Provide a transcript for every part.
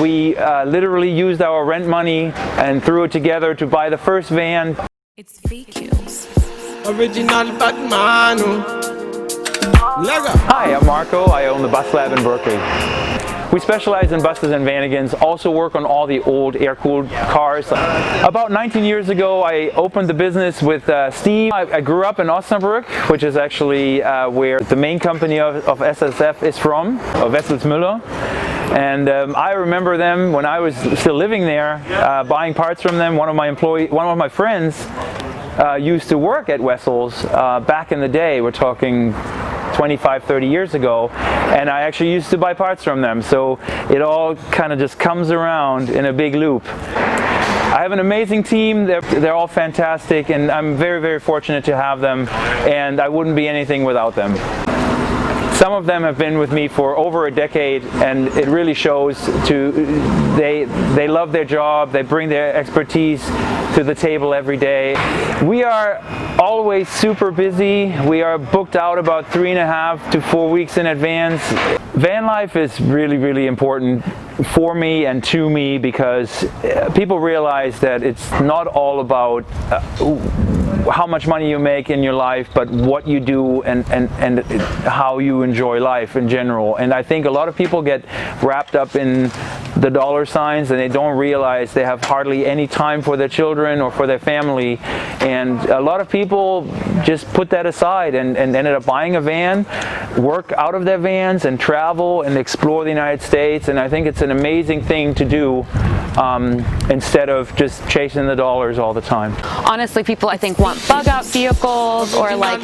we literally used our rent money and threw it together to buy the first van. It's VQs. Original Batman. Hi, I'm Marco. I own the BUSLAB in Berkeley. We specialize in buses and vanagons, also work on all the old air-cooled cars. About 19 years ago, I opened the business with Steve. I grew up in Osnabrück, which is actually where the main company of SSF is from, Müller. And I remember them when I was still living there, buying parts from them. One of my friends used to work at Wessels back in the day. We're talking 25, 30 years ago, and I actually used to buy parts from them. So it all kind of just comes around in a big loop. I have an amazing team. They're all fantastic, and I'm very, very fortunate to have them, and I wouldn't be anything without them. Some of them have been with me for over a decade, and it really shows. They love their job, they bring their expertise to the table every day. We are always super busy. We are booked out about 3.5 to 4 weeks in advance. Van life is really, really important for me and to me, because people realize that it's not all about how much money you make in your life, but what you do and how you enjoy life in general. And I think a lot of people get wrapped up in the dollar signs, and they don't realize they have hardly any time for their children or for their family. And a lot of people just put that aside and ended up buying a van, work out of their vans, and travel and explore the United States. And I think it's an amazing thing to do, instead of just chasing the dollars all the time. Honestly, people I think want bug out vehicles, or like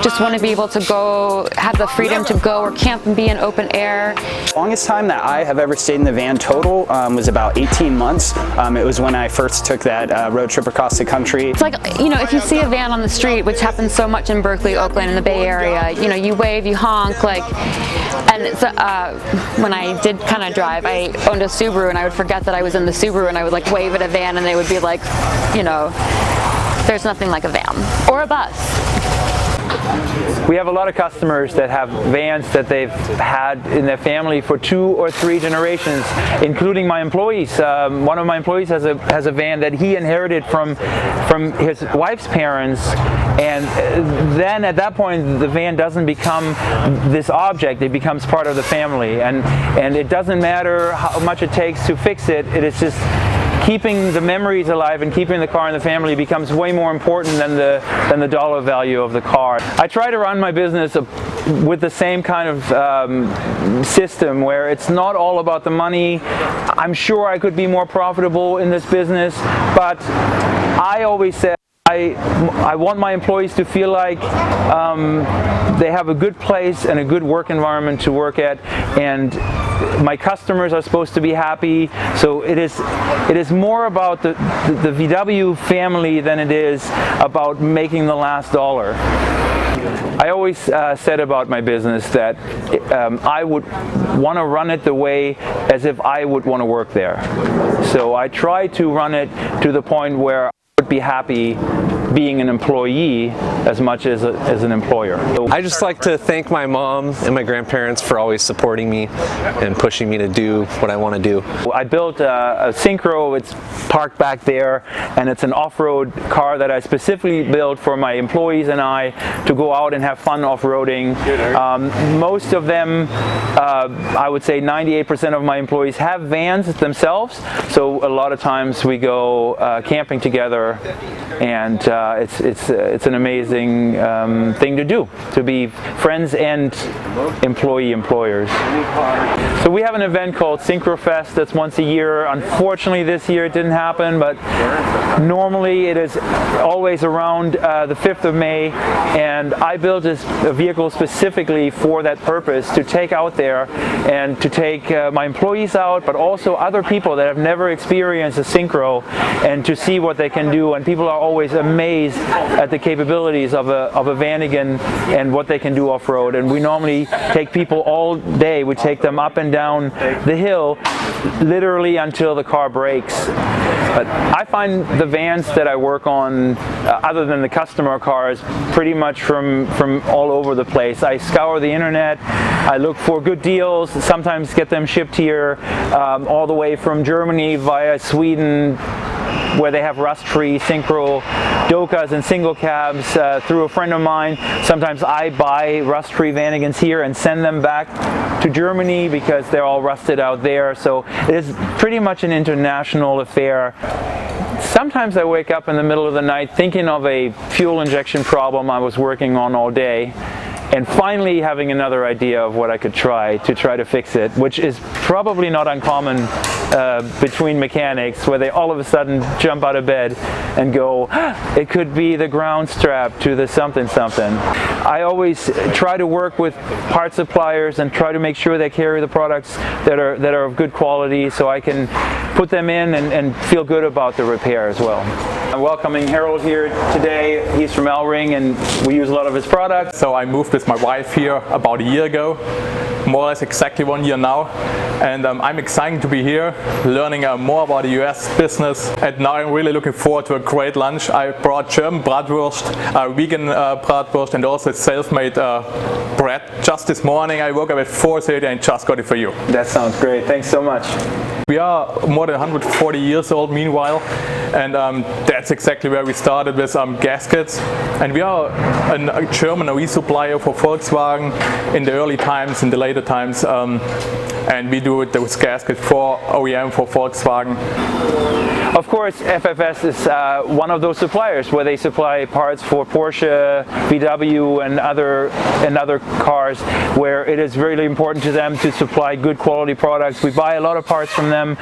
just want to be able to go, have the freedom to go or camp and be in open air. The longest time that I have ever stayed in the van total was about 18 months. It was when I first took that road trip across the country. It's like, you know, if you see a van on the street, which happens so much in Berkeley, Oakland, and the Bay Area, you know, you wave, you honk, like, and it's, when I did kind of drive, I owned a Subaru, and I would forget that I was in the Subaru, and I would like wave at a van, and they would be like, you know, there's nothing like a van or a bus. We have a lot of customers that have vans that they've had in their family for 2 or 3 generations, including my employees. One of my employees has a van that he inherited from his wife's parents, and then at that point the van doesn't become this object, it becomes part of the family, and it doesn't matter how much it takes to fix it. It is just keeping the memories alive, and keeping the car in the family becomes way more important than the dollar value of the car. I try to run my business with the same kind of system, where it's not all about the money. I'm sure I could be more profitable in this business, but I always say I want my employees to feel like they have a good place and a good work environment to work at, and my customers are supposed to be happy. So it is more about the VW family than it is about making the last dollar. I always said about my business that I would want to run it the way as if I would want to work there. So I try to run it to the point where I would be happy being an employee as much as an employer. I just like to thank my mom and my grandparents for always supporting me and pushing me to do what I want to do. I built a Syncro. It's parked back there, and it's an off-road car that I specifically built for my employees and I to go out and have fun off-roading. Most of them, I would say 98% of my employees have vans themselves, so a lot of times we go camping together, and it's an amazing thing to do, to be friends and employers. So we have an event called Synchro Fest that's once a year. Unfortunately this year it didn't happen, but normally it is always around the 5th of May, and I built this vehicle specifically for that purpose, to take out there and to take my employees out, but also other people that have never experienced a Synchro, and to see what they can do. And people are always amazed at the capabilities of a Vanagon and what they can do off-road. And we normally take people all day. We take them up and down the hill, literally until the car breaks. But I find the vans that I work on, other than the customer cars, pretty much from all over the place. I scour the internet, I look for good deals, sometimes get them shipped here, all the way from Germany via Sweden, where they have rust-free synchro Dokas and single cabs through a friend of mine. Sometimes I buy rust-free Vanagons here and send them back to Germany because they're all rusted out there. So it is pretty much an international affair. Sometimes I wake up in the middle of the night thinking of a fuel injection problem I was working on all day, and finally having another idea of what I could try to fix it, which is probably not uncommon between mechanics, where they all of a sudden jump out of bed and go, it could be the ground strap to the something. I always try to work with part suppliers and try to make sure they carry the products that are of good quality, so I can put them in and feel good about the repair as well. I'm welcoming Harold here today. He's from Elring and we use a lot of his products. So I moved with my wife here about a year ago, more or less exactly 1 year now, and I'm excited to be here, learning more about the US business, and now I'm really looking forward to a great lunch. I brought German bratwurst, vegan bratwurst, and also self-made bread. Just this morning I woke up at 4:30 and just got it for you. That sounds great. Thanks so much. We are more than 140 years old meanwhile, and that's exactly where we started with gaskets. And we are a German OE supplier for Volkswagen in the early times, in the later times, and we do those gaskets for OEM, for Volkswagen. Of course, FFS is one of those suppliers where they supply parts for Porsche, VW, and other cars, where it is really important to them to supply good quality products. We buy a lot of parts from them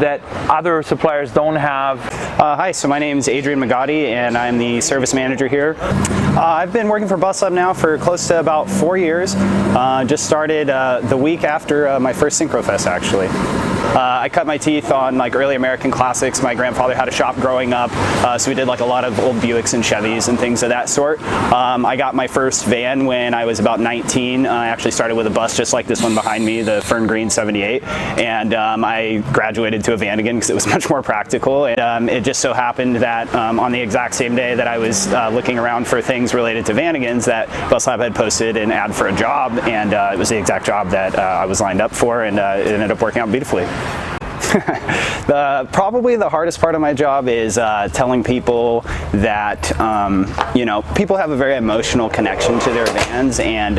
that other suppliers don't have. Hi, so my name is Adrian Magatti and I'm the service manager here. I've been working for BUSLAB now for close to about 4 years. Just started the week after my first Synchrofest, actually. I cut my teeth on like early American classics. My grandfather had a shop growing up, so we did like a lot of old Buicks and Chevys and things of that sort. I got my first van when I was about 19. I actually started with a bus just like this one behind me, the Fern Green 78, and I graduated to a Vanagon because it was much more practical. And it just so happened that on the exact same day that I was looking around for things related to Vanagons, that BUSLAB had posted an ad for a job, and it was the exact job that I was lined up for, and it ended up working out beautifully. Probably the hardest part of my job is telling people that you know, people have a very emotional connection to their vans, and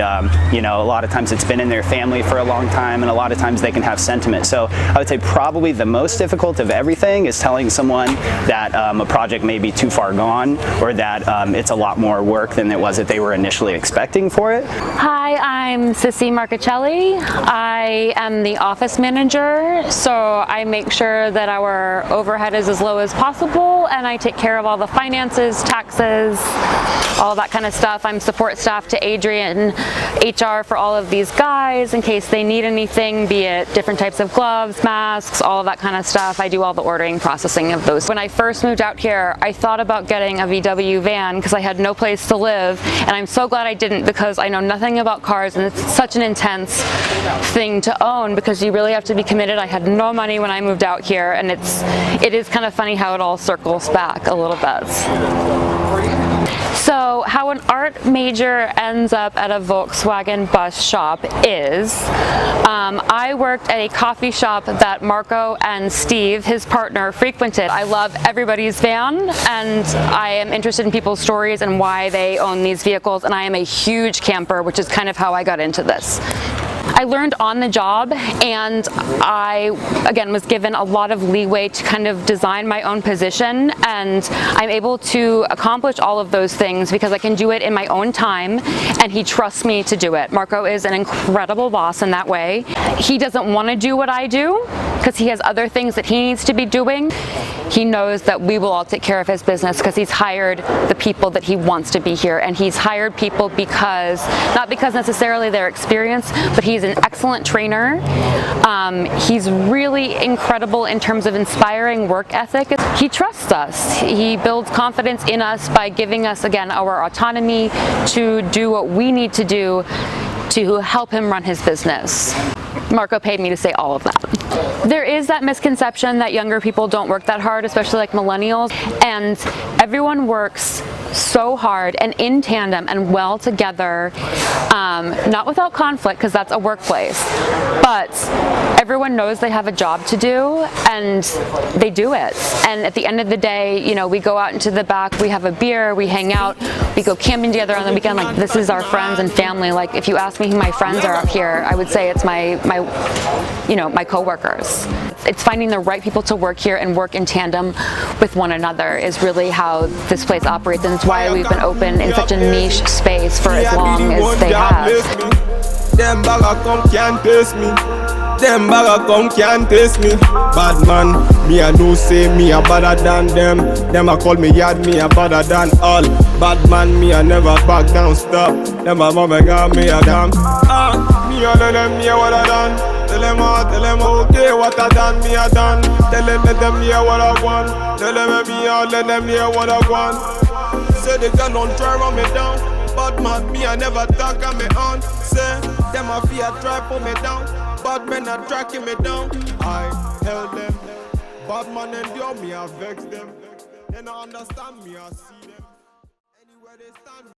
you know, a lot of times it's been in their family for a long time, and a lot of times they can have sentiment. So I would say probably the most difficult of everything is telling someone that a project may be too far gone, or that it's a lot more work than it was that they were initially expecting for it. Hi, I'm Sissy Marcichelli. I am the office manager, so I make sure that our overhead is as low as possible, and I take care of all the finances, taxes, all that kind of stuff. I'm support staff to Adrian, HR, for all of these guys in case they need anything, be it different types of gloves, masks, all of that kind of stuff. I do all the ordering, processing of those. When I first moved out here, I thought about getting a VW van because I had no place to live, and I'm so glad I didn't, because I know nothing about cars, and it's such an intense thing to own because you really have to be committed. I had no money when I moved out here, and it is kind of funny how it all circles back a little bit. So how an art major ends up at a Volkswagen bus shop is, I worked at a coffee shop that Marco and Steve, his partner, frequented. I love everybody's van, and I am interested in people's stories and why they own these vehicles, and I am a huge camper, which is kind of how I got into this. I learned on the job, and I, again, was given a lot of leeway to kind of design my own position, and I'm able to accomplish all of those things because I can do it in my own time, and he trusts me to do it. Marco is an incredible boss in that way. He doesn't want to do what I do because he has other things that he needs to be doing. He knows that we will all take care of his business because he's hired the people that he wants to be here, and he's hired people because, not because necessarily they're experienced, but he's an excellent trainer. He's really incredible in terms of inspiring work ethic. He trusts us. He builds confidence in us by giving us, again, our autonomy to do what we need to do to help him run his business. Marco paid me to say all of that. There is that misconception that younger people don't work that hard, especially like millennials, and everyone works so hard and in tandem and well together, not without conflict, because that's a workplace, but everyone knows they have a job to do and they do it. And at the end of the day, you know, we go out into the back, we have a beer, we hang out, we go camping together on the weekend. Like, this is our friends and family. Like, if you ask me who my friends are up here, I would say it's my coworkers. It's finding the right people to work here and work in tandem with one another is really how this place operates, and it's why we've been open in such a niche space for as long as they have. Them bagger come can't taste me. Them bagger come can't taste me. Bad man, me I do say me a better than them. Them a call me yard, me a better than all. Bad man, me I never back down, stop. Them a mama got me a damn. Me all of them, me a what I done. Tell them okay, what I done, me I done. Tell them let them hear what I want. Tell them me all, let them hear what I want. Say they can't try run me down. Bad man, me I never talk on me on. Say them a fear try put me down. Bad men are tracking me down. I held them. Bad man endure me, I vex them. They don't understand me, I see them. Anywhere they stand.